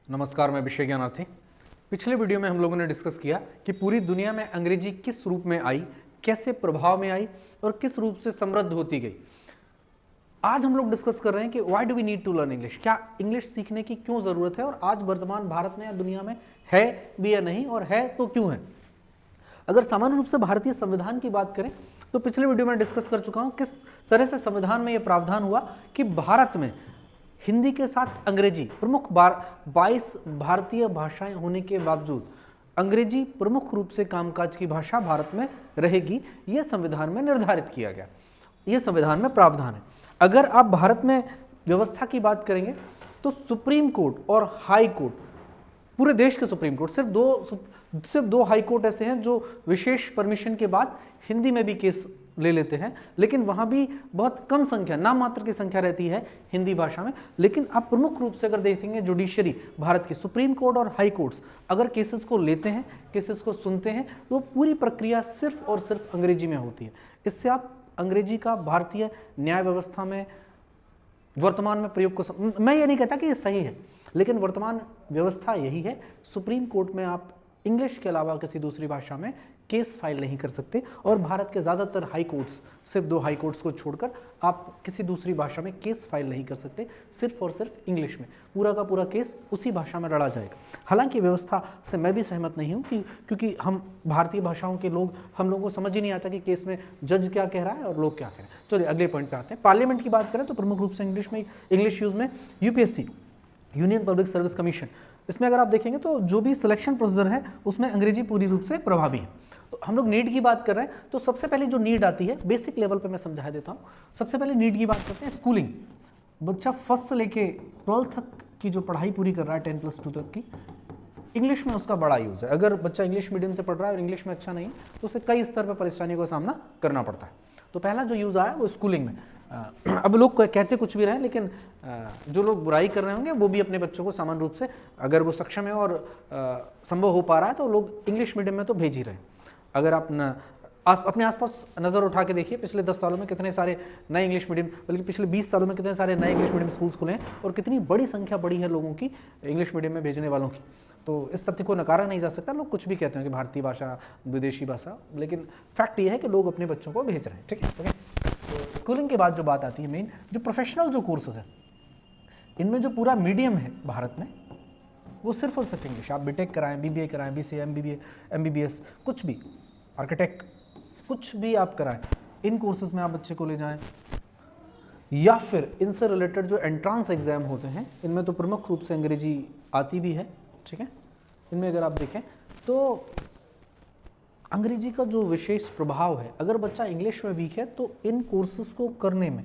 नमस्कार, मैं विषय ज्ञानार्थी। पिछले वीडियो में हम लोगों ने डिस्कस किया कि पूरी दुनिया में अंग्रेजी किस रूप में आई, कैसे प्रभाव में आई और किस रूप से समृद्ध होती गई। आज हम लोग डिस्कस कर रहे हैं कि why do we need to learn English, क्या इंग्लिश सीखने की क्यों ज़रूरत है और आज वर्तमान भारत में या दुनिया में है भी या नहीं, और है तो क्यों है। अगर सामान्य रूप से भारतीय संविधान की बात करें तो पिछले वीडियो में डिस्कस कर चुका हूं किस तरह से संविधान में यह प्रावधान हुआ कि भारत में हिंदी के साथ अंग्रेजी प्रमुख 22 भारतीय भाषाएं होने के बावजूद अंग्रेजी प्रमुख रूप से कामकाज की भाषा भारत में रहेगी, यह संविधान में निर्धारित किया गया, यह संविधान में प्रावधान है। अगर आप भारत में व्यवस्था की बात करेंगे तो सुप्रीम कोर्ट और हाई कोर्ट, पूरे देश के सुप्रीम कोर्ट, सिर्फ दो हाई कोर्ट ऐसे हैं जो विशेष परमिशन के बाद हिंदी में भी केस ले लेते हैं, लेकिन वहाँ भी बहुत कम संख्या, नाम मात्र की संख्या रहती है हिंदी भाषा में। लेकिन आप प्रमुख रूप से अगर देखेंगे जुडिशरी, भारत की सुप्रीम कोर्ट और हाई कोर्ट्स अगर केसेस को लेते हैं, केसेस को सुनते हैं, तो पूरी प्रक्रिया सिर्फ और सिर्फ अंग्रेजी में होती है। इससे आप अंग्रेजी का भारतीय न्याय व्यवस्था में वर्तमान में प्रयोग को मैं ये नहीं कहता कि ये सही है, लेकिन वर्तमान व्यवस्था यही है। सुप्रीम कोर्ट में आप इंग्लिश के अलावा किसी दूसरी भाषा में केस फाइल नहीं कर सकते, और भारत के ज़्यादातर हाई कोर्ट्स, सिर्फ 2 हाई कोर्ट्स को छोड़कर आप किसी दूसरी भाषा में केस फाइल नहीं कर सकते, सिर्फ और सिर्फ इंग्लिश में पूरा का पूरा केस उसी भाषा में लड़ा जाएगा। हालांकि व्यवस्था से मैं भी सहमत नहीं हूँ क्योंकि हम भारतीय भाषाओं के लोग, हम लोगों को समझ ही नहीं आता कि केस में जज क्या कह रहा है और लोग क्या कह रहे हैं। चलिए अगले पॉइंट पे आते हैं। पार्लियामेंट की बात करें तो प्रमुख रूप से इंग्लिश यूज़ में UPSC, union public service commission, इसमें अगर आप देखेंगे तो जो भी सिलेक्शन प्रोसीजर है उसमें अंग्रेजी पूरी रूप से प्रभावी है। तो हम लोग नीड की बात कर रहे हैं तो सबसे पहले जो नीड आती है बेसिक लेवल पे मैं समझा देता हूँ। सबसे पहले नीड की बात करते हैं स्कूलिंग। बच्चा फर्स्ट से लेके 12th तक की जो पढ़ाई पूरी कर रहा है, 10+2 तक की, इंग्लिश में उसका बड़ा यूज़ है। अगर बच्चा इंग्लिश मीडियम से पढ़ रहा है और इंग्लिश में अच्छा नहीं है तो उसे कई स्तर पर परेशानियों का सामना करना पड़ता है। तो पहला जो यूज़ आया वो स्कूलिंग में। अब लोग कहते कुछ भी रहे, लेकिन जो लोग बुराई कर रहे होंगे वो भी अपने बच्चों को सामान्य रूप से, अगर वो सक्षम है और संभव हो पा रहा है तो लोग इंग्लिश मीडियम में तो भेज ही रहे हैं। अगर आप अपने आसपास नज़र उठा के देखिए, पिछले 10 सालों में कितने सारे नए इंग्लिश मीडियम, बल्कि पिछले 20 सालों में कितने सारे नए इंग्लिश मीडियम स्कूल्स खुले हैं और कितनी बड़ी संख्या बढ़ी है लोगों की इंग्लिश मीडियम में भेजने वालों की। तो इस तथ्य को नकारा नहीं जा सकता। लोग कुछ भी कहते हैं कि भारतीय भाषा विदेशी भाषा, लेकिन फैक्ट ये है कि लोग अपने बच्चों को भेज रहे हैं। ठीक है, ओके। तो स्कूलिंग के बाद जो बात आती है मेन, जो प्रोफेशनल जो कोर्सेज है, इनमें जो पूरा मीडियम है भारत में वो सिर्फ और सिर्फ इंग्लिश। आप बीटेक कराएं, बीबीए कराएं, बीसीए, एमबीबीएस, कुछ भी, आर्किटेक्ट, कुछ भी आप कराएं, इन कोर्सेज में आप बच्चे को ले जाएं, या फिर इनसे रिलेटेड जो एंट्रांस एग्जाम होते हैं इनमें तो प्रमुख रूप से अंग्रेजी आती भी है। ठीक है, इनमें अगर आप देखें तो अंग्रेजी का जो विशेष प्रभाव है, अगर बच्चा इंग्लिश में वीक है तो इन कोर्सेज को करने में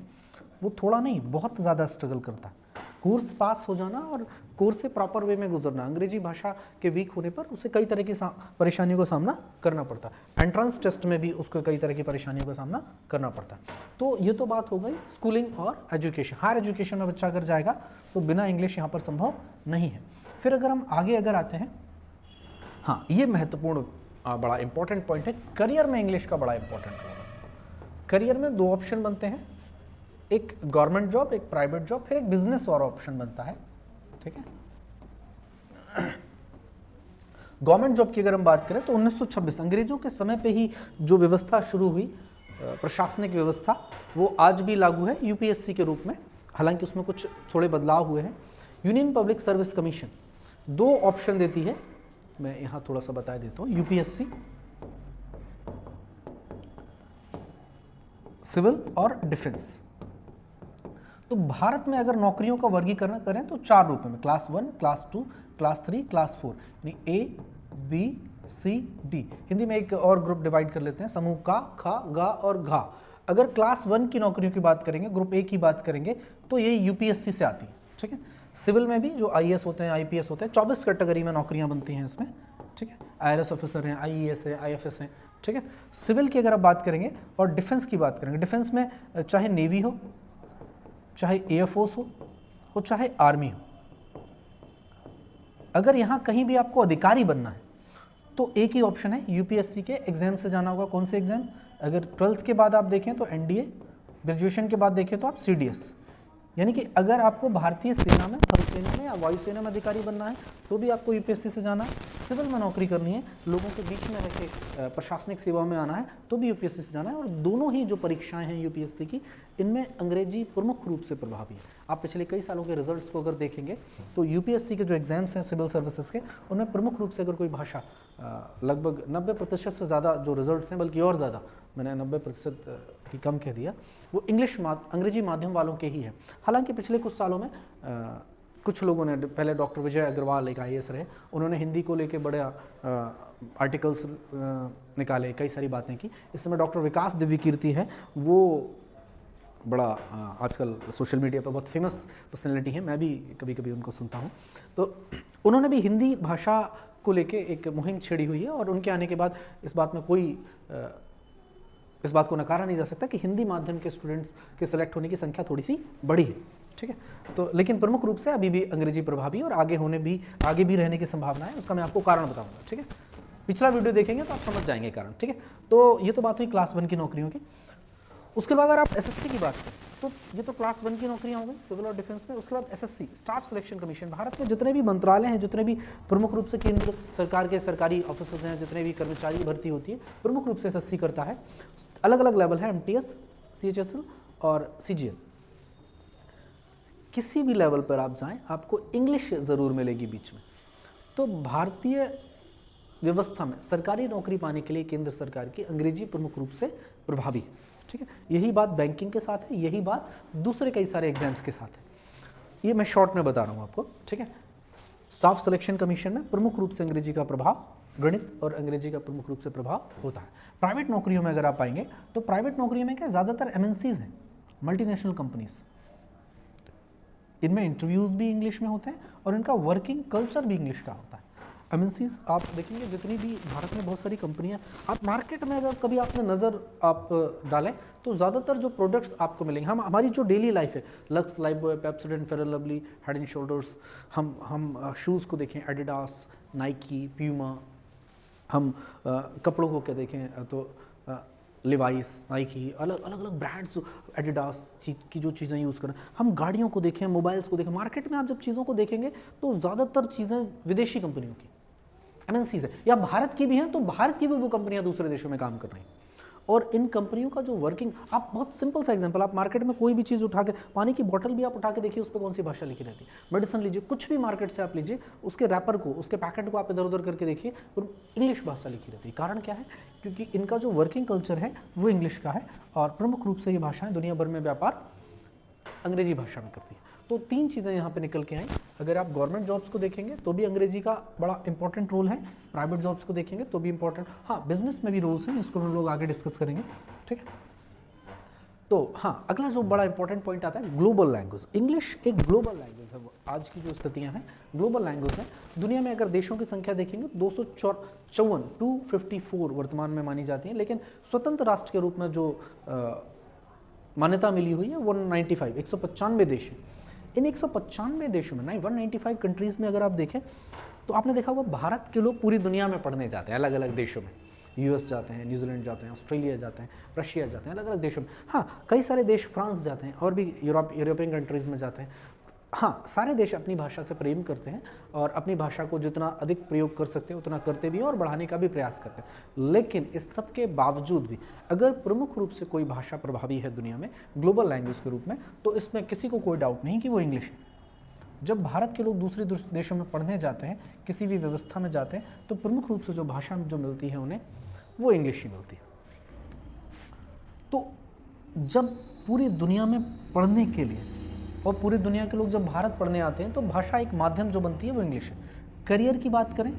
वो थोड़ा नहीं बहुत ज़्यादा स्ट्रगल करता है। कोर्स पास हो जाना और कोर्स से प्रॉपर वे में गुजरना, अंग्रेजी भाषा के वीक होने पर उसे कई तरह की परेशानियों का सामना करना पड़ता है। एंट्रेंस टेस्ट में भी उसको कई तरह की परेशानियों का सामना करना पड़ता है। तो ये तो बात हो गई स्कूलिंग और एजुकेशन। हायर एजुकेशन में बच्चा अगर जाएगा तो बिना इंग्लिश यहाँ पर संभव नहीं है। फिर अगर हम आगे आते हैं, हाँ, ये महत्वपूर्ण बड़ा इंपॉर्टेंट पॉइंट है, करियर में इंग्लिश का बड़ा इंपॉर्टेंट रोल है। करियर में 2 ऑप्शन बनते हैं, एक गवर्नमेंट जॉब, एक प्राइवेट जॉब, फिर एक बिजनेस और ऑप्शन बनता है। ठीक है, गवर्नमेंट जॉब की अगर हम बात करें तो 1926 अंग्रेजों के समय पे ही जो व्यवस्था शुरू हुई, प्रशासनिक व्यवस्था, वो आज भी लागू है यूपीएससी के रूप में। हालांकि उसमें कुछ थोड़े बदलाव हुए हैं। Union public service commission 2 option देती है, मैं यहाँ थोड़ा सा बता देता हूँ। यूपीएससी, सिविल और डिफेंस। तो भारत में अगर नौकरियों का वर्गीकरण करें तो 4 रूप में, क्लास 1, क्लास 2, क्लास 3, क्लास 4, यानी ए, बी, सी, डी। हिंदी में एक और ग्रुप डिवाइड कर लेते हैं, समूह का, खा, गा और घा। अगर क्लास 1 की नौकरियों की बात करेंगे, ग्रुप ए की बात करेंगे, तो ये यूपीएससी से आती है। ठीक है, सिविल में भी जो आईएएस होते हैं, आईपीएस होते हैं, 24 कैटेगरी में नौकरियां बनती हैं इसमें। ठीक है, आईआरएस ऑफिसर हैं, आईईएस है, आईएफएस हैं। ठीक है, सिविल की अगर आप बात करेंगे और डिफेंस की बात करेंगे, डिफेंस में चाहे नेवी हो, चाहे एयरफोर्स हो, चाहे आर्मी हो, अगर यहाँ कहीं भी आपको अधिकारी बनना है तो एक ही ऑप्शन है, यूपीएससी के एग्जाम से जाना होगा। कौन से एग्जाम? अगर 12th के बाद आप देखें तो एनडीए, ग्रेजुएशन के बाद देखें तो आप सीडीएस, यानी कि अगर आपको भारतीय सेना में, थलसेना में या वायुसेना में अधिकारी बनना है तो भी आपको यूपीएससी से जाना है, सिविल में नौकरी करनी है, लोगों के बीच में रह के प्रशासनिक सेवा में आना है तो भी यूपीएससी से जाना है। और दोनों ही जो परीक्षाएं हैं यूपीएससी की, इनमें अंग्रेजी प्रमुख रूप से प्रभावी है। आप पिछले कई सालों के रिजल्ट्स को अगर देखेंगे तो यूपीएससी के जो एग्जाम्स हैं सिविल सर्विसेज के, उनमें प्रमुख रूप से अगर कोई भाषा, लगभग 90% से ज़्यादा जो रिजल्ट्स हैं, बल्कि और ज़्यादा, मैंने 90% की कम कह दिया, वो अंग्रेजी माध्यम वालों के ही है। हालांकि पिछले कुछ सालों में कुछ लोगों ने, पहले डॉक्टर विजय अग्रवाल एक IAS रहे, उन्होंने हिंदी को लेके बड़े आर्टिकल्स निकाले, कई सारी बातें की। इस समय डॉक्टर विकास दिव्यकीर्ति है, वो बड़ा आजकल सोशल मीडिया पर बहुत फेमस पर्सनैलिटी है, मैं भी कभी कभी उनको सुनता हूँ। तो उन्होंने भी हिंदी भाषा को लेके एक मुहिम छेड़ी हुई है और उनके आने के बाद इस बात को नकारा नहीं जा सकता कि हिंदी माध्यम के स्टूडेंट्स के सेलेक्ट होने की संख्या थोड़ी सी बढ़ी है, ठीक है। तो लेकिन प्रमुख रूप से अभी भी अंग्रेजी प्रभावी और आगे भी रहने की संभावना है, उसका मैं आपको कारण बताऊंगा, ठीक है। पिछला वीडियो देखेंगे तो आप समझ जाएंगे कारण, ठीक है। तो ये तो बात हुई क्लास 1 की नौकरियों की। उसके बाद अगर आप SSC की बात करें तो ये तो क्लास 1 की नौकरियां हो गई सिविल और डिफेंस में। उसके बाद SSC, staff selection commission, Bharat में जितने भी मंत्रालय हैं, जितने भी प्रमुख रूप से केंद्र सरकार के सरकारी ऑफिसर्स हैं, जितने भी कर्मचारी भर्ती होती है, प्रमुख रूप से SSC करता है। अलग अलग लेवल है, MTS, CHSL और CGL। किसी भी लेवल पर आप जाएं, आपको इंग्लिश ज़रूर मिलेगी बीच में। तो भारतीय व्यवस्था में सरकारी नौकरी पाने के लिए केंद्र सरकार की अंग्रेजी प्रमुख रूप से प्रभावी है, ठीक है। यही बात बैंकिंग के साथ है, यही बात दूसरे कई सारे एग्जाम्स के साथ है। ये मैं शॉर्ट में बता रहा हूँ आपको, ठीक है। स्टाफ सिलेक्शन कमीशन में प्रमुख रूप से अंग्रेजी का प्रभाव, गणित और अंग्रेजी का प्रमुख रूप से प्रभाव होता है। प्राइवेट नौकरियों में अगर आप पाएंगे तो प्राइवेट नौकरियों में क्या ज़्यादातर MNCs हैं, मल्टीनेशनल कंपनीज। इनमें इंटरव्यूज़ भी इंग्लिश में होते हैं और इनका वर्किंग कल्चर भी इंग्लिश का होता है। MNCs आप देखेंगे जितनी भी भारत में बहुत सारी कंपनियां, आप मार्केट में अगर कभी आपने नज़र आप डालें तो ज़्यादातर जो प्रोडक्ट्स आपको मिलेंगे, हमारी जो डेली लाइफ है, lux, Lifebuoy, Pepsodent, fair and lovely, head and shoulders, हम शूज़ को देखें एडिडास, नाइकी, प्यूमा, हम कपड़ों को क्या देखें तो लिवाइस, नाइकी, अलग अलग ब्रांड्स, एडिडास की जो चीज़ें यूज़ करें, हम गाड़ियों को देखें, मोबाइल्स को देखें, मार्केट में आप जब चीज़ों को देखेंगे तो ज़्यादातर चीज़ें विदेशी कंपनियों की MNCs है, या भारत की भी हैं तो भारत की भी वो कंपनियां दूसरे देशों में काम कर रही हैं। और इन कंपनियों का जो वर्किंग, आप बहुत सिंपल सा एग्जांपल, आप मार्केट में कोई भी चीज़ उठा के, पानी की बोतल भी आप उठा के देखिए, उस पर कौन सी भाषा लिखी रहती है। मेडिसिन लीजिए, कुछ भी मार्केट से आप लीजिए, उसके रैपर को, उसके पैकेट को आप इधर उधर करके देखिए, और इंग्लिश भाषा लिखी रहती है। कारण क्या है? क्योंकि इनका जो वर्किंग कल्चर है वो इंग्लिश का है और प्रमुख रूप से ये भाषाएं दुनिया भर में व्यापार अंग्रेजी भाषा में करती है। तो 3 चीज़ें यहाँ पे निकल के आई। अगर आप गवर्नमेंट जॉब्स को देखेंगे तो भी अंग्रेजी का बड़ा इंपॉर्टेंट रोल है, प्राइवेट जॉब्स को देखेंगे तो भी इंपॉर्टेंट, हाँ बिजनेस में भी रोल्स हैं, इसको हम लोग आगे डिस्कस करेंगे, ठीक है। तो हाँ, अगला जो बड़ा इंपॉर्टेंट पॉइंट आता है, ग्लोबल लैंग्वेज। इंग्लिश एक ग्लोबल लैंग्वेज है, आज की जो स्थितियाँ हैं ग्लोबल लैंग्वेज है। दुनिया में अगर देशों की संख्या देखेंगे 254 वर्तमान में मानी जाती है, लेकिन स्वतंत्र राष्ट्र के रूप में जो मान्यता मिली हुई है 195 देश हैं। इन 195 देशों में 195 कंट्रीज़ में अगर आप देखें तो आपने देखा होगा भारत के लोग पूरी दुनिया में पढ़ने जाते हैं, अलग अलग देशों में। US जाते हैं, न्यूजीलैंड जाते हैं, ऑस्ट्रेलिया जाते हैं, रशिया जाते हैं, अलग अलग देशों में। हाँ, कई सारे देश, फ्रांस जाते हैं और भी यूरोपियन कंट्रीज़ में जाते हैं। हाँ, सारे देश अपनी भाषा से प्रेम करते हैं और अपनी भाषा को जितना अधिक प्रयोग कर सकते हैं उतना करते भी हैं और बढ़ाने का भी प्रयास करते हैं। लेकिन इस सब के बावजूद भी अगर प्रमुख रूप से कोई भाषा प्रभावी है दुनिया में ग्लोबल लैंग्वेज के रूप में, तो इसमें किसी को कोई डाउट नहीं कि वो इंग्लिश है। जब भारत के लोग दूसरे देशों में पढ़ने जाते हैं, किसी भी व्यवस्था में जाते हैं, तो प्रमुख रूप से जो भाषा जो मिलती है उन्हें, वो इंग्लिश ही मिलती है। तो जब पूरी दुनिया में पढ़ने के लिए और पूरी दुनिया के लोग जब भारत पढ़ने आते हैं तो भाषा एक माध्यम जो बनती है वो इंग्लिश है। करियर की बात करें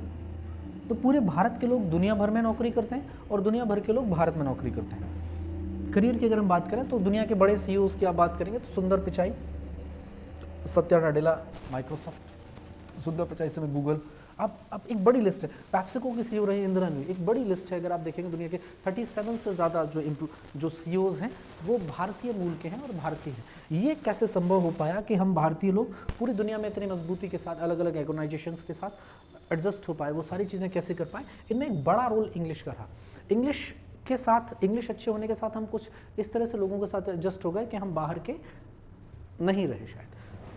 तो पूरे भारत के लोग दुनिया भर में नौकरी करते हैं और दुनिया भर के लोग भारत में नौकरी करते हैं। करियर की अगर हम बात करें तो दुनिया के बड़े CEOs की आप बात करेंगे तो सुंदर पिचाई, सत्या नाडेला माइक्रोसॉफ्ट, सुंदर पिचाई से में गूगल, आप एक बड़ी लिस्ट है। पैप्सिको की CEO रही इंदिरा नुई, एक बड़ी लिस्ट है। अगर आप देखेंगे दुनिया के 37 से ज़्यादा जो CEOs हैं वो भारतीय मूल के हैं और भारतीय हैं। ये कैसे संभव हो पाया कि हम भारतीय लोग पूरी दुनिया में इतनी मजबूती के साथ अलग अलग ऑर्गेनाइजेशंस के साथ एडजस्ट हो पाए, वो सारी चीज़ें कैसे कर पाए? इनमें एक बड़ा रोल इंग्लिश का रहा। इंग्लिश के साथ, इंग्लिश अच्छे होने के साथ हम कुछ इस तरह से लोगों के साथ एडजस्ट हो गए कि हम बाहर के नहीं रहे शायद।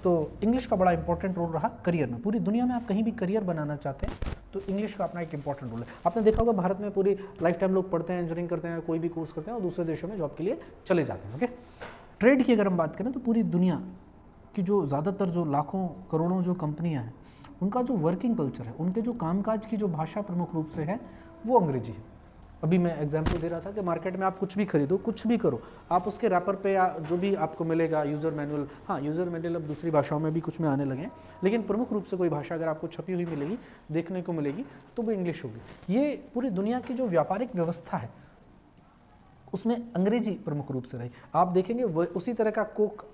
तो इंग्लिश का बड़ा इंपॉर्टेंट रोल रहा करियर में। पूरी दुनिया में आप कहीं भी करियर बनाना चाहते हैं तो इंग्लिश का अपना एक इंपॉर्टेंट रोल है। आपने देखा होगा भारत में पूरी लाइफ टाइम लोग पढ़ते हैं, इंजीनियरिंग करते हैं, कोई भी कोर्स करते हैं और दूसरे देशों में जॉब के लिए चले जाते हैं। ओके, ट्रेड की अगर हम बात करें तो पूरी दुनिया की जो ज़्यादातर जो लाखों करोड़ों जो कंपनियां हैं उनका जो वर्किंग कल्चर है, उनके जो कामकाज की जो भाषा प्रमुख रूप से है वो अंग्रेजी है। अभी मैं एग्जांपल दे रहा था कि मार्केट में आप कुछ भी खरीदो, कुछ भी करो, आप उसके रैपर पे या जो भी आपको मिलेगा यूज़र मैनुअल, हाँ यूज़र मैनुअल अब दूसरी भाषाओं में भी कुछ में आने लगे हैं, लेकिन प्रमुख रूप से कोई भाषा अगर आपको छपी हुई मिलेगी, देखने को मिलेगी तो वो इंग्लिश होगी। ये पूरी दुनिया की जो व्यापारिक व्यवस्था है उसमें अंग्रेजी प्रमुख रूप से रही। आप देखेंगे उसी तरह का कोक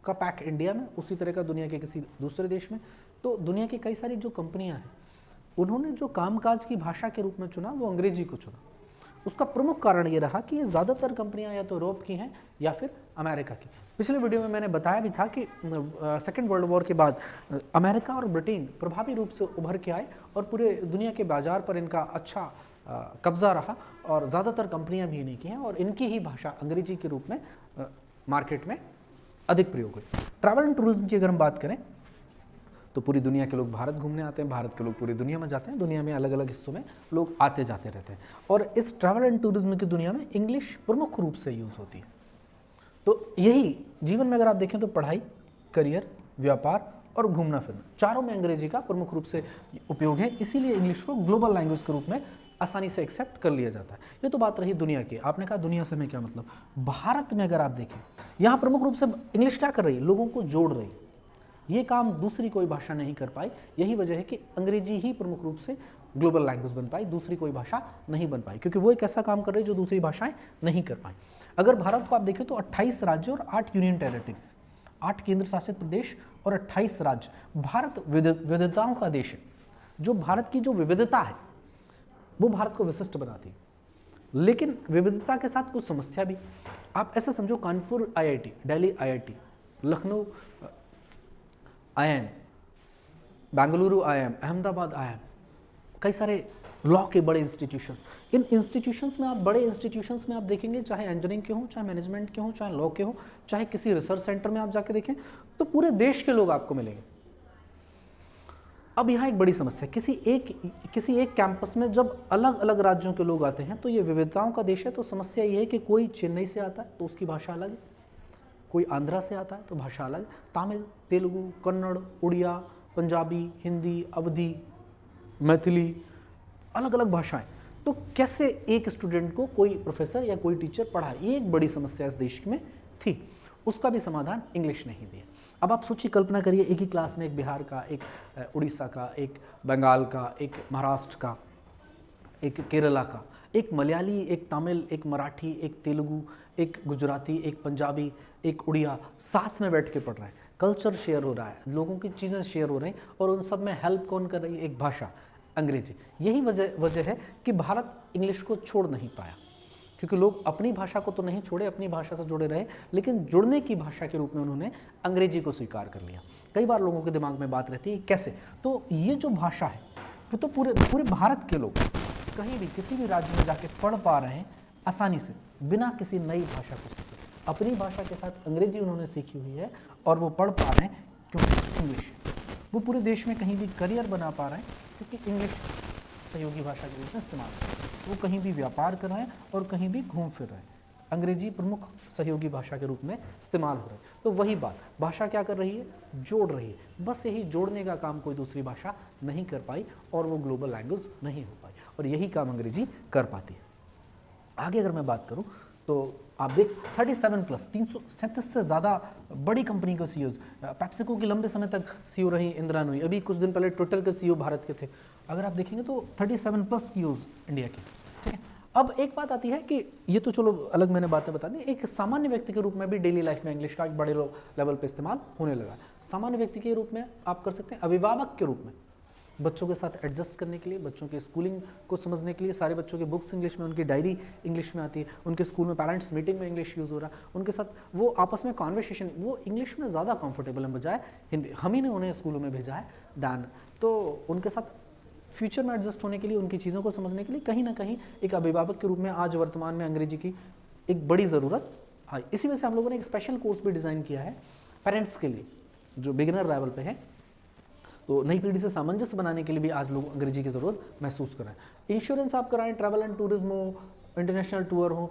का पैक इंडिया में, उसी तरह का दुनिया के किसी दूसरे देश में। तो दुनिया की कई सारी जो कंपनियां हैं उन्होंने जो कामकाज की भाषा के रूप में चुना वो अंग्रेजी को चुना। उसका प्रमुख कारण ये रहा कि ये ज़्यादातर कंपनियां या तो यूरोप की हैं या फिर अमेरिका की। पिछले वीडियो में मैंने बताया भी था कि सेकेंड वर्ल्ड वॉर के बाद अमेरिका और ब्रिटेन प्रभावी रूप से उभर के आए और पूरे दुनिया के बाजार पर इनका अच्छा कब्जा रहा और ज़्यादातर कंपनियां भी इन्हीं की हैं और इनकी ही भाषा अंग्रेजी के रूप में मार्केट में अधिक प्रयोग हुई। ट्रैवल एंड टूरिज्म की अगर हम बात करें तो पूरी दुनिया के लोग भारत घूमने आते हैं, भारत के लोग पूरी दुनिया में जाते हैं, दुनिया में अलग अलग हिस्सों में लोग आते जाते रहते हैं और इस ट्रैवल एंड टूरिज्म की दुनिया में इंग्लिश प्रमुख रूप से यूज़ होती है। तो यही जीवन में अगर आप देखें तो पढ़ाई, करियर, व्यापार और घूमना फिरना, चारों में अंग्रेजी का प्रमुख रूप से उपयोग है। इसीलिए इंग्लिश को ग्लोबल लैंग्वेज के रूप में आसानी से एक्सेप्ट कर लिया जाता है। ये तो बात रही दुनिया की। आपने कहा दुनिया से में क्या मतलब, भारत में अगर आप देखें यहाँ प्रमुख रूप से इंग्लिश क्या कर रही है, लोगों को जोड़ रही है। ये काम दूसरी कोई भाषा नहीं कर पाई। यही वजह है कि अंग्रेजी ही प्रमुख रूप से ग्लोबल लैंग्वेज बन पाई, दूसरी कोई भाषा नहीं बन पाई, क्योंकि वो एक ऐसा काम कर रही है जो दूसरी भाषाएं नहीं कर पाई। अगर भारत को आप देखें तो 28 राज्य और 8 यूनियन टेरिटरीज, 8 केंद्र शासित प्रदेश और 28 राज्य। भारत विविधताओं का देश है। जो भारत की जो विविधता है वो भारत को विशिष्ट बनाती है, लेकिन विविधता के साथ कुछ समस्या भी। आप ऐसा समझो, Kanpur IIT, Delhi IIT, Lucknow IIM, Bengaluru IIM, Ahmedabad IIM, कई सारे लॉ के बड़े इंस्टीट्यूशंस। इन इंस्टीट्यूशंस में आप बड़े इंस्टीट्यूशंस में आप देखेंगे, चाहे इंजीनियरिंग के हों, चाहे मैनेजमेंट के हों, चाहे लॉ के हों, चाहे किसी रिसर्च सेंटर में आप जाके देखें तो पूरे देश के लोग आपको मिलेंगे। अब यहाँ एक बड़ी समस्या, किसी एक कैंपस में जब अलग अलग राज्यों के लोग आते हैं तो ये विविधताओं का देश है। तो समस्या ये है कि कोई चेन्नई से आता है तो उसकी भाषा अलग है, कोई आंध्रा से आता है तो भाषा अलग, तमिल, तेलुगु, कन्नड़, उड़िया, पंजाबी, हिंदी, अवधी, मैथिली, अलग अलग भाषाएं। तो कैसे एक स्टूडेंट को कोई प्रोफेसर या कोई टीचर पढ़ाए, ये एक बड़ी समस्या इस देश में थी। उसका भी समाधान इंग्लिश नहीं दिया। अब आप सोचिए, कल्पना करिए, एक ही क्लास में एक बिहार का, एक उड़ीसा का, एक बंगाल का, एक महाराष्ट्र का, एक केरला का, एक मलयाली, एक तमिल, एक मराठी, एक तेलुगु, एक गुजराती, एक पंजाबी, एक उड़िया साथ में बैठ के पढ़ रहे हैं। कल्चर शेयर हो रहा है, लोगों की चीज़ें शेयर हो रही हैं और उन सब में हेल्प कौन कर रही है, एक भाषा, अंग्रेजी। यही वजह है कि भारत इंग्लिश को छोड़ नहीं पाया, क्योंकि लोग अपनी भाषा को तो नहीं छोड़े, अपनी भाषा से जुड़े रहे, लेकिन जुड़ने की भाषा के रूप में उन्होंने अंग्रेजी को स्वीकार कर लिया। कई बार लोगों के दिमाग में बात रहती है कैसे, तो ये जो भाषा है वो तो पूरे भारत के लोग कहीं भी किसी भी राज्य में जाके पढ़ पा रहे हैं आसानी से, बिना किसी नई भाषा को सीखे। अपनी भाषा के साथ अंग्रेजी उन्होंने सीखी हुई है और वो पढ़ पा रहे हैं क्योंकि इंग्लिश है। वो पूरे देश में कहीं भी करियर बना पा रहे हैं क्योंकि इंग्लिश सहयोगी भाषा के रूप में इस्तेमाल कर रहे हैं। वो कहीं भी व्यापार कर रहे हैं और कहीं भी घूम फिर रहे हैं, अंग्रेजी प्रमुख सहयोगी भाषा के रूप में इस्तेमाल हो रही है। तो वही बात, भाषा क्या कर रही है, जोड़ रही है। बस यही जोड़ने का काम कोई दूसरी भाषा नहीं कर पाई और वो ग्लोबल लैंग्वेज नहीं हो पाई, और यही काम अंग्रेजी कर पाती है। आगे अगर मैं बात करूं तो आप देख 37+ 337 से ज़्यादा बड़ी कंपनी को सीईओज, पेप्सिको की लंबे समय तक सीईओ रही इंदिरा नूई, अभी कुछ दिन पहले ट्विटर के सीईओ भारत के थे। अगर आप देखेंगे तो 37+ सीईओज इंडिया के, ठीक है। अब एक बात आती है कि ये तो चलो अलग मैंने बातें बता दी, एक सामान्य व्यक्ति के रूप में भी डेली लाइफ में इंग्लिश का एक बड़े लेवल पे इस्तेमाल होने लगा। सामान्य व्यक्ति के रूप में आप कर सकते हैं, अभिभावक के रूप में बच्चों के साथ एडजस्ट करने के लिए, बच्चों की स्कूलिंग को समझने के लिए, सारे बच्चों की बुक्स इंग्लिश में, उनकी डायरी इंग्लिश में आती है, उनके स्कूल में पेरेंट्स मीटिंग में इंग्लिश यूज़ हो रहा है, उनके साथ वो आपस में कॉन्वर्सेशन, वो इंग्लिश में ज़्यादा कंफर्टेबल है बजाय हिंदी। हम ही ने उन्हें स्कूलों में भेजा है दान, तो उनके साथ फ्यूचर में एडजस्ट होने के लिए, उनकी चीज़ों को समझने के लिए कहीं ना कहीं एक अभिभावक के रूप में आज वर्तमान में अंग्रेजी की एक बड़ी ज़रूरत है। इसी वजह से हम लोगों ने एक स्पेशल कोर्स भी डिज़ाइन किया है पेरेंट्स के लिए जो बिगिनर लेवल पे है, तो नई पीढ़ी से सामंजस्य बनाने के लिए भी आज लोग अंग्रेजी की ज़रूरत महसूस कर रहे हैं। इंश्योरेंस आप कराएं, ट्रैवल एंड टूरिज्म हो, इंटरनेशनल टूर हो,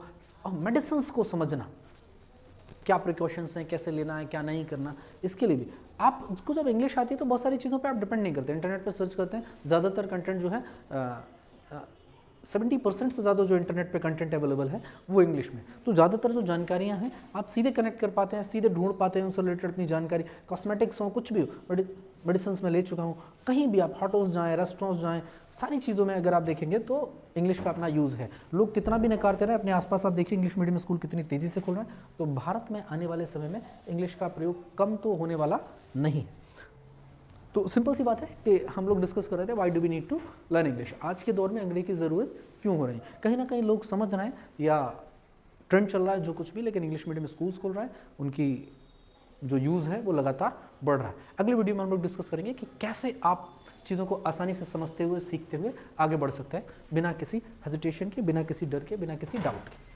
मेडिसिन को समझना, क्या प्रिकॉशंस हैं, कैसे लेना है, क्या नहीं करना, इसके लिए भी आपको जब इंग्लिश आती है तो बहुत सारी चीज़ों पे आप डिपेंड नहीं करते, इंटरनेट पे सर्च करते हैं, ज़्यादातर कंटेंट जो है 70% से ज़्यादा जो इंटरनेट पे कंटेंट अवेलेबल है वो इंग्लिश में। तो ज़्यादातर जो जानकारियाँ हैं आप सीधे कनेक्ट कर पाते हैं, सीधे ढूंढ पाते हैं उनसे रिलेटेड अपनी जानकारी। कॉस्मेटिक्स हो, कुछ भी हो, मेडिसिन में ले चुका हूँ, कहीं भी आप होटल्स जाएँ, रेस्टोरेंट्स जाएँ, सारी चीज़ों में अगर आप देखेंगे तो इंग्लिश का अपना यूज़ है। लोग कितना भी नकारते रहे, अपने आसपास आप देखिए इंग्लिश मीडियम स्कूल कितनी तेज़ी से खुल रहे हैं, तो भारत में आने वाले समय में इंग्लिश का प्रयोग कम तो होने वाला नहीं। तो सिंपल सी बात है कि हम लोग डिस्कस कर रहे थे why do we need to learn English, आज के दौर में अंग्रेजी की ज़रूरत क्यों हो रही है। कहीं ना कहीं लोग समझ रहे हैं या ट्रेंड चल रहा है जो कुछ भी, लेकिन इंग्लिश मीडियम स्कूल्स खोल रहा है, उनकी जो यूज़ है वो लगातार बढ़ रहा है। अगले वीडियो में हम लोग डिस्कस करेंगे कि कैसे आप चीज़ों को आसानी से समझते हुए, सीखते हुए आगे बढ़ सकते हैं, बिना किसी हेजिटेशन के, बिना किसी डर के, बिना किसी डाउट के।